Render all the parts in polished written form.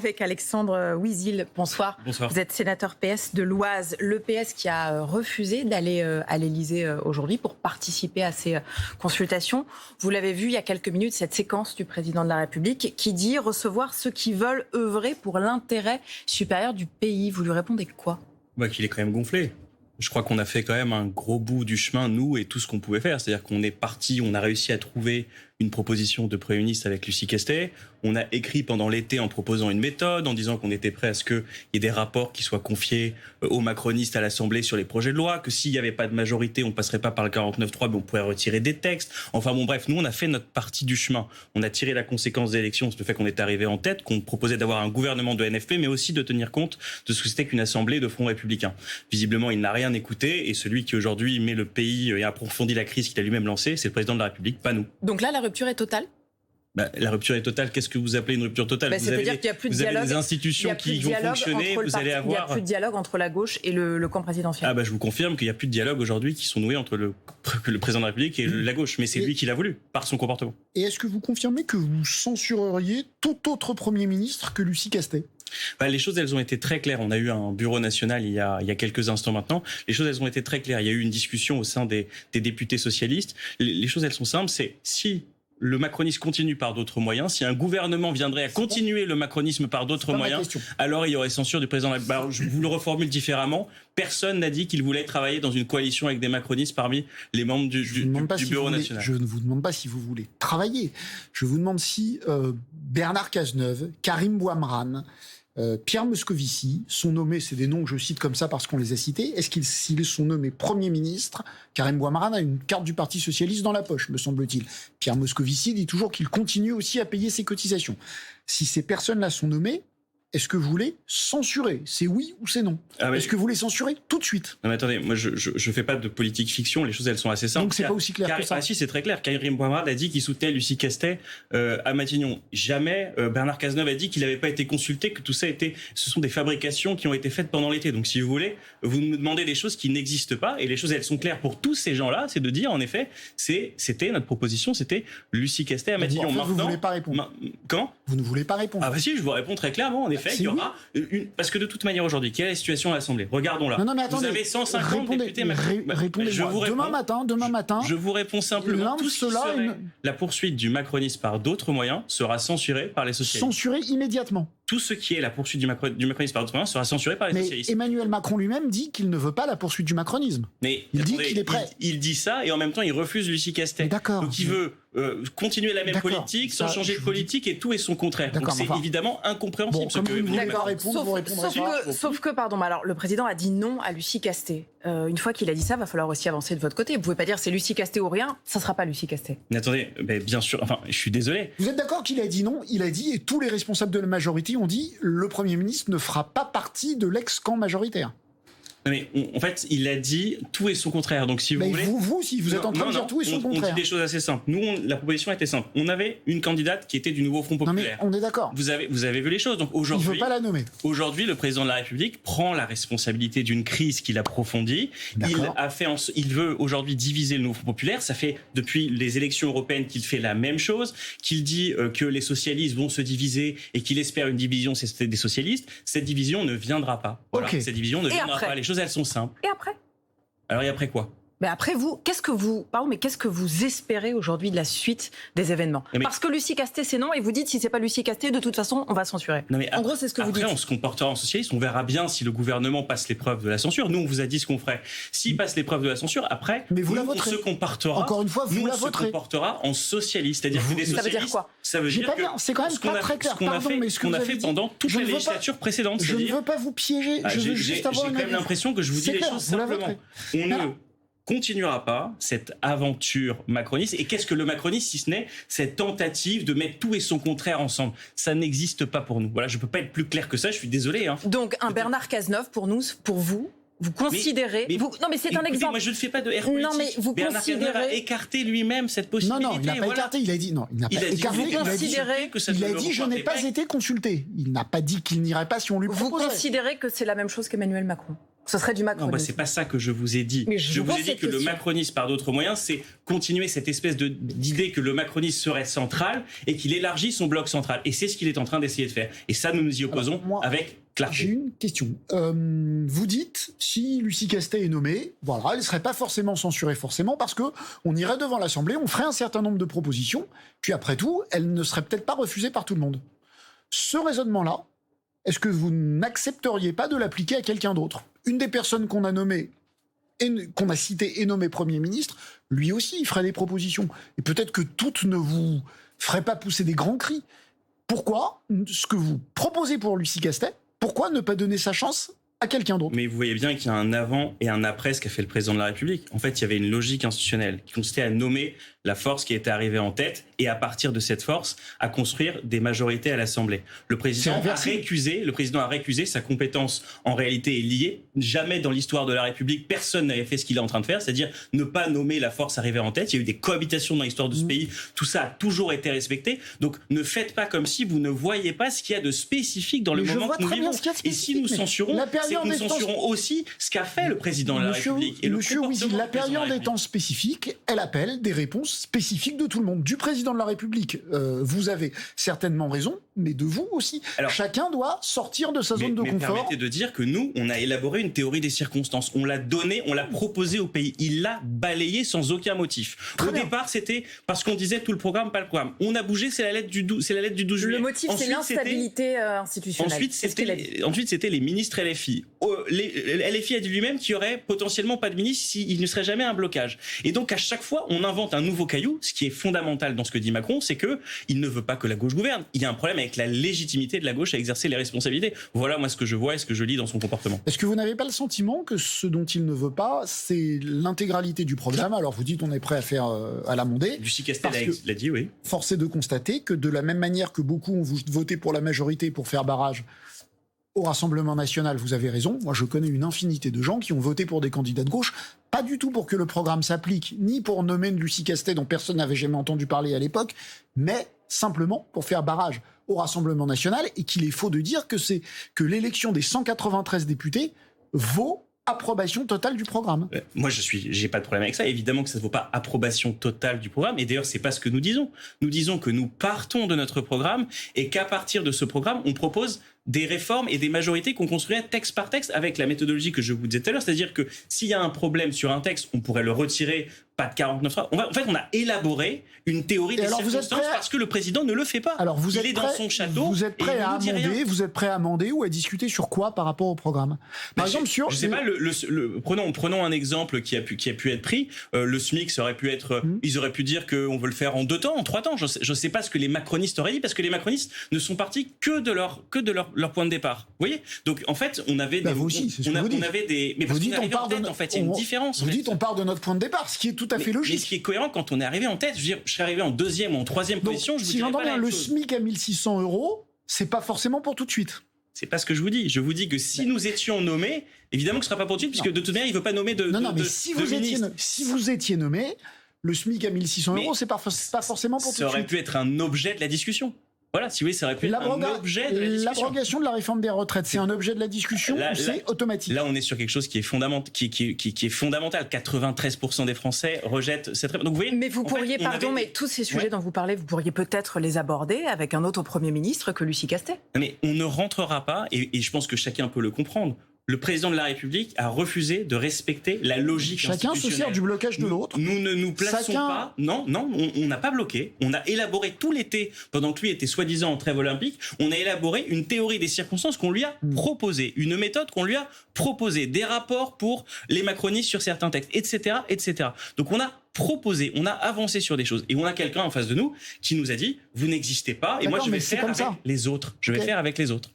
Avec Alexandre Ouizil, bonsoir. Bonsoir. Vous êtes sénateur PS de l'Oise. Le PS qui a refusé d'aller à l'Élysée aujourd'hui pour participer à ces consultations. Vous l'avez vu il y a quelques minutes, cette séquence du président de la République qui dit recevoir ceux qui veulent œuvrer pour l'intérêt supérieur du pays. Vous lui répondez quoi ? Qu'il est quand même gonflé. Je crois qu'on a fait quand même un gros bout du chemin, nous, et tout ce qu'on pouvait faire. C'est-à-dire qu'on est parti, on a réussi à trouver une proposition de Premier ministre avec Lucie Questet. On a écrit pendant l'été en proposant une méthode, en disant qu'on était prêt à ce qu'il y ait des rapports qui soient confiés aux macronistes à l'Assemblée sur les projets de loi, que s'il n'y avait pas de majorité, on ne passerait pas par le 49.3, mais on pourrait retirer des textes. Enfin bon, bref, nous, on a fait notre partie du chemin. On a tiré la conséquence des élections, c'est le fait qu'on est arrivé en tête, qu'on proposait d'avoir un gouvernement de NFP, mais aussi de tenir compte de ce que c'était qu'une Assemblée de Front républicain. Visiblement, il n'a rien écouté, et celui qui aujourd'hui met le pays et approfondit la crise qu'il a lui-même lancée, c'est le président de la République, pas nous. Donc là, la rupture est totale ? La rupture est totale. Qu'est-ce que vous appelez une rupture totale ? C'est-à-dire qu'il n'y a plus de dialogue. Vous avez des institutions qui vont fonctionner. Vous allez avoir. Il n'y a plus de dialogue entre la gauche et le camp présidentiel. Je vous confirme qu'il n'y a plus de dialogue aujourd'hui qui sont noués entre le président de la République et la gauche. Mais c'est lui qui l'a voulu, par son comportement. Et est-ce que vous confirmez que vous censureriez tout autre Premier ministre que Lucie Questet ? Les choses, elles ont été très claires. On a eu un bureau national il y a quelques instants maintenant. Les choses, elles ont été très claires. Il y a eu une discussion au sein des députés socialistes. Les choses, elles sont simples. C'est si le macronisme continue par d'autres moyens, si un gouvernement viendrait à continuer le macronisme par d'autres moyens, alors il y aurait censure du président de la République. Je vous le reformule différemment. Personne n'a dit qu'il voulait travailler dans une coalition avec des macronistes parmi les membres du bureau national. Je ne vous demande pas si vous voulez travailler. Je vous demande si Bernard Cazeneuve, Karim Bouamrane, Pierre Moscovici sont nommés, c'est des noms que je cite comme ça parce qu'on les a cités, s'ils sont nommés Premier ministre, Karim Bouamrane a une carte du Parti Socialiste dans la poche, me semble-t-il. Pierre Moscovici dit toujours qu'il continue aussi à payer ses cotisations. Si ces personnes-là sont nommées, est-ce que vous voulez censurer ? C'est oui ou c'est non ? Est-ce que vous voulez censurer tout de suite ? Non mais attendez, moi je fais pas de politique fiction, les choses elles sont assez simples. Donc c'est pas aussi clair que ça. Si, c'est très clair. Karim Bouamrane a dit qu'il soutenait Lucie Questet à Matignon. Jamais Bernard Cazeneuve a dit qu'il n'avait pas été consulté, que tout ça ce sont des fabrications qui ont été faites pendant l'été. Donc si vous voulez, vous me demandez des choses qui n'existent pas, et les choses elles sont claires pour tous ces gens-là, c'est de dire en effet, c'était notre proposition, c'était Lucie Questet à Matignon. Vous ne voulez pas répondre. Comment ? Vous ne voulez pas répondre. Si, je vous réponds très clairement. En effet, il y aura parce que de toute manière aujourd'hui, quelle est la situation à l'Assemblée ? Regardons-la. Non, mais attendez, vous avez 150 députés. Répondez-moi. Demain matin. Je vous réponds simplement. Tout cela, la poursuite du macronisme par d'autres moyens sera censurée par les socialistes. Censurée immédiatement. Tout ce qui est la poursuite du macronisme par d'autres moyens sera censuré par les socialistes. Emmanuel Macron lui-même dit qu'il ne veut pas la poursuite du macronisme. Mais il dit qu'il est prêt. Il dit ça et en même temps il refuse Lucie Questet. D'accord. Donc il veut continuer la même politique sans changer de politique et tout est son contraire. Donc c'est évidemment incompréhensible. Comme vous ne voulez pas répondre, vous répondrez pas. Sauf que, alors le président a dit non à Lucie Questet. Une fois qu'il a dit ça, il va falloir aussi avancer de votre côté. Vous pouvez pas dire c'est Lucie Questet ou rien, ça sera pas Lucie Questet. Mais attendez, bien sûr, je suis désolé. Vous êtes d'accord qu'il a dit non ? Il a dit, et tous les responsables de la majorité ont dit, le Premier ministre ne fera pas partie de l'ex-camp majoritaire. Mais en fait, il a dit tout est son contraire. Donc si vous voulez, vous si vous êtes en train de dire tout est son contraire. On dit des choses assez simples. Nous, la proposition était simple. On avait une candidate qui était du nouveau Front populaire. Non mais on est d'accord. Vous avez vu les choses. Donc aujourd'hui, il veut pas la nommer. Aujourd'hui, le président de la République prend la responsabilité d'une crise qu'il approfondit. Il veut aujourd'hui diviser le nouveau Front populaire. Ça fait depuis les élections européennes qu'il fait la même chose. Qu'il dit que les socialistes vont se diviser et qu'il espère une division des socialistes. Cette division ne viendra pas. Voilà. Cette division ne viendra pas. Les choses elles sont simples. Et après ? Alors et après quoi ? Mais après vous, qu'est-ce que vous espérez aujourd'hui de la suite des événements ? Parce que Lucie Questet c'est non et vous dites si c'est pas Lucie Questet de toute façon on va censurer. En gros c'est ce que vous dites. Après on se comportera en socialiste, on verra bien si le gouvernement passe l'épreuve de la censure. Nous on vous a dit ce qu'on ferait. S'il passe l'épreuve de la censure, après on se comportera. Encore une fois vous la voterez. On se comportera en socialiste, c'est-à-dire que les socialistes. Ça veut dire quoi ? Ça veut dire que c'est quand même pas très clair. Ce qu'on a fait pendant toutes les législatures précédentes. Je ne veux pas vous piéger. Je veux juste avoir j'ai quand même l'impression que je vous dis les choses simplement. On ne continuera pas cette aventure macroniste. Et qu'est-ce que le macronisme, si ce n'est cette tentative de mettre tout et son contraire ensemble ? Ça n'existe pas pour nous. Voilà, je peux pas être plus clair que ça, je suis désolé. Donc un Bernard Cazeneuve, pour vous considérez... non mais c'est un exemple. Moi je ne fais pas de air politique. Non mais vous Bernard Cazeneuve a écarté lui-même cette possibilité. Non, il n'a pas écarté, il a dit non. Il n'a pas écarté, il a dit je n'ai pas été consulté. Il n'a pas dit qu'il n'irait pas si on lui proposait. Vous considérez que c'est la même chose qu'Emmanuel Macron ? Ce serait du macronisme. Non, c'est pas ça que je vous ai dit. Je vous ai dit que le macronisme, par d'autres moyens, c'est continuer cette espèce d'idée que le macronisme serait central et qu'il élargit son bloc central. Et c'est ce qu'il est en train d'essayer de faire. Et ça, nous nous y opposons avec clarté. J'ai une question. Vous dites, si Lucie Castet est nommée, voilà, elle ne serait pas forcément censurée parce que on irait devant l'Assemblée, on ferait un certain nombre de propositions, puis après tout, elle ne serait peut-être pas refusée par tout le monde. Ce raisonnement-là, est-ce que vous n'accepteriez pas de l'appliquer à quelqu'un d'autre ? Une des personnes qu'on a nommées, qu'on a citées et nommées Premier ministre, lui aussi, il ferait des propositions. Et peut-être que toutes ne vous feraient pas pousser des grands cris. Pourquoi ce que vous proposez pour Lucie Castet, pourquoi ne pas donner sa chance à quelqu'un d'autre ? Mais vous voyez bien qu'il y a un avant et un après ce qu'a fait le président de la République. En fait, il y avait une logique institutionnelle qui consistait à nommer la force qui était arrivée en tête et à partir de cette force, à construire des majorités à l'Assemblée. Le président a récusé, sa compétence en réalité est liée. Jamais dans l'histoire de la République, personne n'avait fait ce qu'il est en train de faire, c'est-à-dire ne pas nommer la force arrivée en tête. Il y a eu des cohabitations dans l'histoire de ce pays. Tout ça a toujours été respecté. Donc ne faites pas comme si vous ne voyez pas ce qu'il y a de spécifique dans le moment que nous vivons. Et si nous censurons, c'est que nous censurons aussi ce qu'a fait le président de la République. Et Monsieur Wizy, la période étant spécifique, elle appelle des réponses spécifiques de tout le monde. Du président de la République, vous avez certainement raison, mais de vous aussi. Alors, chacun doit sortir de sa zone de confort. Permettez de dire que nous, on a élaboré une théorie des circonstances. On l'a donnée, on l'a proposée au pays. Il l'a balayée sans aucun motif. Au départ, c'était parce qu'on disait tout le programme, pas le programme. On a bougé, c'est la lettre du 12 juillet. Le motif, c'est l'instabilité institutionnelle. Ensuite, c'était les ministres LFI. LFI a dit lui-même qu'il y aurait potentiellement pas de ministre s'il ne serait jamais un blocage. Et donc, à chaque fois, on invente un nouveau caillou. Ce qui est fondamental dans ce que dit Macron, c'est que il ne veut pas que la gauche gouverne. Il y a un problème avec la légitimité de la gauche à exercer les responsabilités. Voilà, moi, ce que je vois et ce que je lis dans son comportement. Est-ce que vous n'avez pas le sentiment que ce dont il ne veut pas, c'est l'intégralité du programme ? Alors, vous dites, on est prêt à faire à l'amender. Lucie Castet l'a dit, oui. Force est de constater que de la même manière que beaucoup ont voté pour la majorité pour faire barrage au Rassemblement national, vous avez raison. Moi, je connais une infinité de gens qui ont voté pour des candidats de gauche, pas du tout pour que le programme s'applique, ni pour nommer une Lucie Castet dont personne n'avait jamais entendu parler à l'époque, mais simplement pour faire barrage au Rassemblement national, et qu'il est faux de dire que l'élection des 193 députés vaut approbation totale du programme. Moi, j'ai pas de problème avec ça. Évidemment que ça ne vaut pas approbation totale du programme. Et d'ailleurs, c'est pas ce que nous disons. Nous disons que nous partons de notre programme et qu'à partir de ce programme, on propose des réformes et des majorités qu'on construirait texte par texte avec la méthodologie que je vous disais tout à l'heure. C'est-à-dire que s'il y a un problème sur un texte, on pourrait le retirer, pas de 49 heures. En fait, on a élaboré une théorie des circonstances parce que le président ne le fait pas. Alors il est dans son château. Vous êtes prêt à amender, ou à discuter sur quoi par rapport au programme ? Par exemple, sur... Je sais pas, prenons un exemple qui a pu être pris. Le SMIC, ça aurait pu être... Ils auraient pu dire qu'on veut le faire en 2 temps, en 3 temps. Je sais pas ce que les macronistes auraient dit, parce que les macronistes ne sont partis que de leur point de départ. Vous voyez ? Donc, en fait, on avait des... vous aussi, c'est ce que vous dites. Mais parce qu'on arrivait en tête, en fait. Il y a une différence. Vous dites, on part de notre point de départ, ce qui est tout à fait logique. Mais ce qui est cohérent, quand on est arrivé en tête, je veux dire, je serais arrivé en 2e ou en 3e position, je vous dirais pas la même chose. Le SMIC à 1 600 €, c'est pas forcément pour tout de suite. C'est pas ce que je vous dis. Je vous dis que si nous étions nommés, évidemment que ce sera pas pour tout de suite, puisque de toute manière, il veut pas nommer de ministre. Si vous étiez nommé, le SMIC à 1 600 €, c'est pas forcément pour tout de suite. Ça aurait pu être un objet de la discussion. Voilà, si vous voulez, ça aurait pu être un objet de la discussion. L'abrogation de la réforme des retraites, c'est un objet de la discussion ou c'est automatique ? Là, on est sur quelque chose qui est fondamental. 93% des Français rejettent cette réforme. Donc, vous voyez, mais vous pourriez, mais tous ces sujets dont vous parlez, vous pourriez peut-être les aborder avec un autre Premier ministre que Lucie Castet. Mais on ne rentrera pas, et je pense que chacun peut le comprendre. Le président de la République a refusé de respecter la logique institutionnelle. Chacun se sert du blocage de l'autre. Nous ne nous plaçons pas. Non, on n'a pas bloqué. On a élaboré tout l'été, pendant que lui était soi-disant en trêve olympique, on a élaboré une théorie des circonstances qu'on lui a proposée, une méthode qu'on lui a proposée, des rapports pour les macronistes sur certains textes, etc., etc. Donc on a proposé, on a avancé sur des choses. Et on a quelqu'un en face de nous qui nous a dit, vous n'existez pas, et moi je vais faire avec les autres. Je vais faire avec les autres.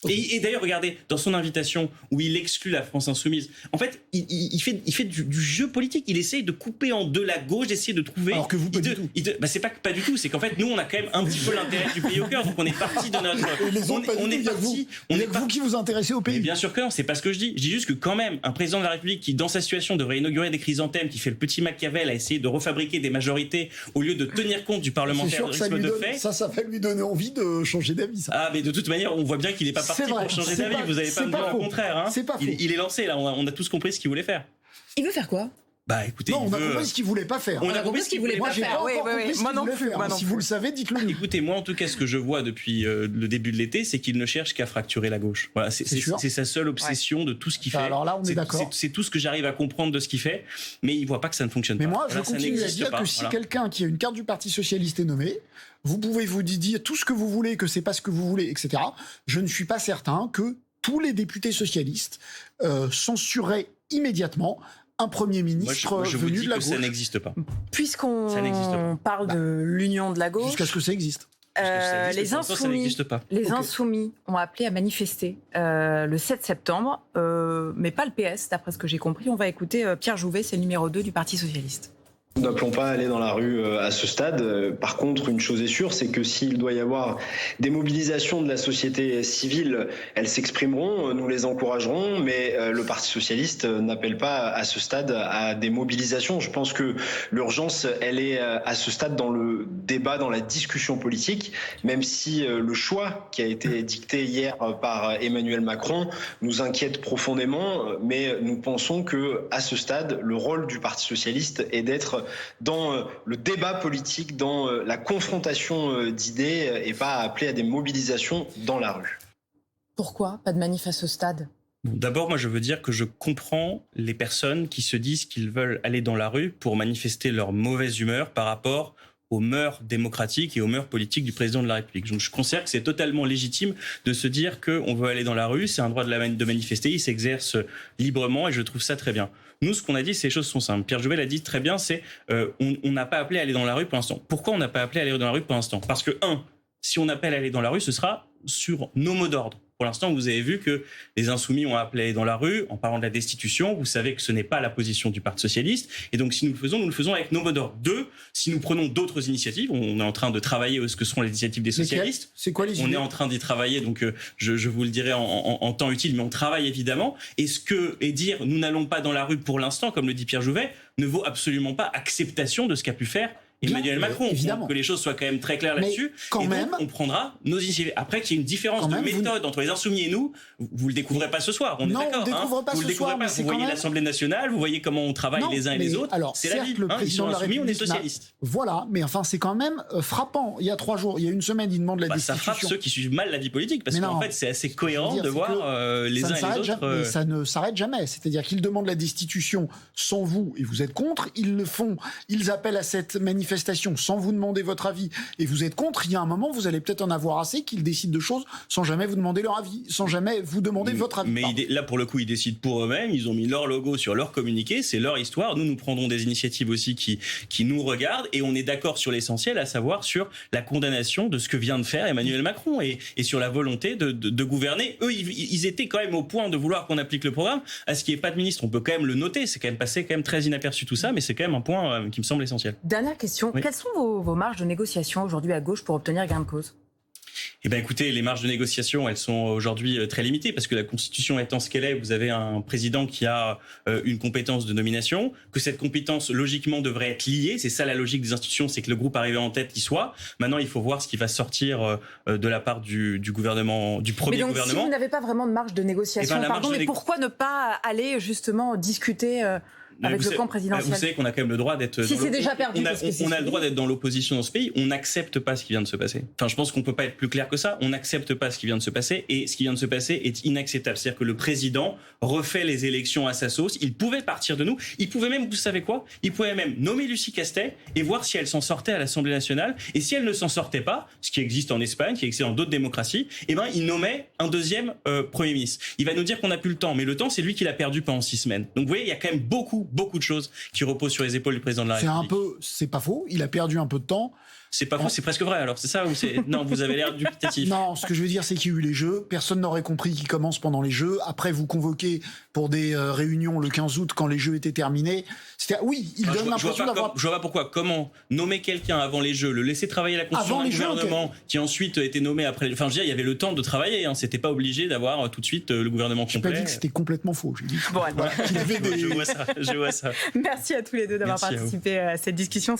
Et d'ailleurs, regardez, dans son invitation où il exclut la France insoumise, en fait, il fait du jeu politique. Il essaye de couper en deux la gauche, d'essayer de trouver... Alors que vous, pas du tout. C'est pas du tout. C'est qu'en fait, nous, on a quand même un petit peu l'intérêt du pays au cœur. Donc, on est parti de notre... Et les autres, il y a vous qui vous intéressez au pays. Mais bien sûr que non, c'est pas ce que je dis. Je dis juste que quand même, un président de la République qui, dans sa situation, devrait inaugurer des chrysanthèmes, qui fait le petit Machiavel à essayer de refabriquer des majorités au lieu de tenir compte du parlementaire de fait. Ça va lui donner envie de changer d'avis, ça. Ah, mais de toute manière, on voit bien qu'il n'est pas parti pour changer d'avis. Vous n'avez pas me dire le contraire. Hein. C'est pas faux. Il est lancé, là. On a tous compris ce qu'il voulait faire. Il veut faire quoi ? Bah écoutez, non, on a compris ce qu'il voulait pas faire. On a compris ce qu'il voulait pas faire. Oui. Moi non plus. Si vous le savez, dites-le nous. Écoutez, moi en tout cas, ce que je vois depuis le début de l'été, c'est qu'il ne cherche qu'à fracturer la gauche. Voilà, c'est sa seule obsession de tout ce qu'il fait. Alors là, on est d'accord. C'est tout ce que j'arrive à comprendre de ce qu'il fait, mais il voit pas que ça ne fonctionne pas. Mais moi, je continue à dire que si quelqu'un qui a une carte du Parti socialiste est nommé, vous pouvez vous dire tout ce que vous voulez, que c'est pas ce que vous voulez, etc. Je ne suis pas certain que tous les députés socialistes censureraient immédiatement un Premier ministre je vous venu dis de la que gauche. ça n'existe pas. Puisqu'on parle de l'union de la gauche... Jusqu'à ce que ça existe. Les Insoumis ont appelé à manifester le 7 septembre, mais pas le PS, d'après ce que j'ai compris. On va écouter Pierre Jouvet, c'est le numéro 2 du Parti socialiste. Nous n'appelons pas à aller dans la rue à ce stade. Par contre, une chose est sûre, c'est que s'il doit y avoir des mobilisations de la société civile, elles s'exprimeront, nous les encouragerons, mais le Parti socialiste n'appelle pas à ce stade à des mobilisations. Je pense que l'urgence, elle est à ce stade dans le débat, dans la discussion politique, même si le choix qui a été dicté hier par Emmanuel Macron nous inquiète profondément, mais nous pensons que à ce stade, le rôle du Parti socialiste est d'être dans le débat politique, dans la confrontation d'idées et pas appeler à des mobilisations dans la rue. Pourquoi pas de manif à ce stade ? D'abord, moi, je veux dire que je comprends les personnes qui se disent qu'ils veulent aller dans la rue pour manifester leur mauvaise humeur par rapport aux mœurs démocratiques et aux mœurs politiques du président de la République. Donc, je considère que c'est totalement légitime de se dire qu'on veut aller dans la rue, c'est un droit de manifester, il s'exerce librement et je trouve ça très bien. Nous, ce qu'on a dit, ces choses sont simples. Pierre Jouvet l'a dit très bien, c'est on n'a pas appelé à aller dans la rue pour l'instant. Pourquoi on n'a pas appelé à aller dans la rue pour l'instant ? Parce que, si on appelle à aller dans la rue, ce sera sur nos mots d'ordre. Pour l'instant, vous avez vu que les Insoumis ont appelé dans la rue en parlant de la destitution. Vous savez que ce n'est pas la position du Parti socialiste. Et donc, si nous le faisons avec nos mots d'ordre. 2, si nous prenons d'autres initiatives, on est en train de travailler ce que seront les initiatives des socialistes. C'est quoi les idées ? On est en train d'y travailler, donc je vous le dirai en temps utile, mais on travaille évidemment. Et dire nous n'allons pas dans la rue pour l'instant, comme le dit Pierre Jouvet, ne vaut absolument pas acceptation de ce qu'a pu faire Emmanuel Macron. Évidemment. Que les choses soient quand même très claires là-dessus. Donc, on prendra nos initiatives. Après, qu'il y ait une différence de méthode entre les Insoumis et nous, vous le découvrez pas ce soir. On est d'accord. Vous le découvrez pas. Vous voyez l'Assemblée nationale, vous voyez comment on travaille les uns et les autres. Alors, c'est la vie. Ils sont insoumis, on est socialistes. Voilà, mais enfin, c'est quand même frappant. Il y a 3 jours, il y a une semaine, ils demandent la destitution. Ça frappe ceux qui suivent mal la vie politique, parce qu'en fait, c'est assez cohérent de voir les uns et les autres. Ça ne s'arrête jamais. C'est-à-dire qu'ils demandent la destitution sans vous et vous êtes contre. Ils le font. Ils appellent à cette manifestation sans vous demander votre avis et vous êtes contre. Il y a un moment, vous allez peut-être en avoir assez qu'ils décident de choses sans jamais vous demander leur avis, sans jamais vous demander votre avis. Mais là, pour le coup, ils décident pour eux-mêmes. Ils ont mis leur logo sur leur communiqué. C'est leur histoire. Nous prendrons des initiatives aussi qui nous regardent et on est d'accord sur l'essentiel, à savoir sur la condamnation de ce que vient de faire Emmanuel Macron et sur la volonté de gouverner. Eux, ils étaient quand même au point de vouloir qu'on applique le programme. À ce qu'il n'y ait pas de ministre, on peut quand même le noter. C'est quand même passé très inaperçu tout ça, mais c'est quand même un point qui me semble essentiel. Dernière question. Oui. Quelles sont vos marges de négociation aujourd'hui à gauche pour obtenir gain de cause ? Eh bien, écoutez, les marges de négociation, elles sont aujourd'hui très limitées parce que la Constitution étant ce qu'elle est, vous avez un président qui a une compétence de nomination, que cette compétence, logiquement, devrait être liée. C'est ça la logique des institutions, c'est que le groupe arrivé en tête y soit. Maintenant, il faut voir ce qui va sortir de la part du gouvernement, du premier gouvernement. Mais donc, si vous n'avez pas vraiment de marge de négociation, pourquoi ne pas aller justement discuter avec le camp présidentiel. Vous savez qu'on a quand même le droit d'être... Si c'est déjà perdu, on a le droit d'être dans l'opposition dans ce pays. On n'accepte pas ce qui vient de se passer. Enfin, je pense qu'on peut pas être plus clair que ça. On n'accepte pas ce qui vient de se passer et ce qui vient de se passer est inacceptable. C'est-à-dire que le président refait les élections à sa sauce. Il pouvait partir de nous. Il pouvait même, vous savez quoi ? Il pouvait même nommer Lucie Castet et voir si elle s'en sortait à l'Assemblée nationale. Et si elle ne s'en sortait pas, ce qui existe en Espagne, qui existe dans d'autres démocraties, il nommait un deuxième Premier ministre. Il va nous dire qu'on n'a plus le temps. Mais le temps, c'est lui qui l'a perdu pendant 6 semaines. Donc vous voyez, il y a quand même beaucoup de choses qui reposent sur les épaules du président de la République. C'est pas faux, il a perdu un peu de temps. C'est pas faux, c'est presque vrai alors, c'est ça ou c'est... Non, vous avez l'air dubitatif. Non, ce que je veux dire, c'est qu'il y a eu les Jeux, personne n'aurait compris qu'ils commencent pendant les Jeux, après vous convoquez pour des réunions le 15 août quand les Jeux étaient terminés. Oui, il donne l'impression d'avoir... Je vois pas pourquoi, comment nommer quelqu'un avant les Jeux, le laisser travailler la construction d'un gouvernement qui ensuite été nommé après... Enfin, je veux dire, il y avait le temps de travailler, c'était pas obligé d'avoir tout de suite le gouvernement complet. J'ai pas dit que c'était complètement faux, j'ai dit bon, voilà. Je vois ça. Merci à tous les deux d'avoir participé à cette discussion.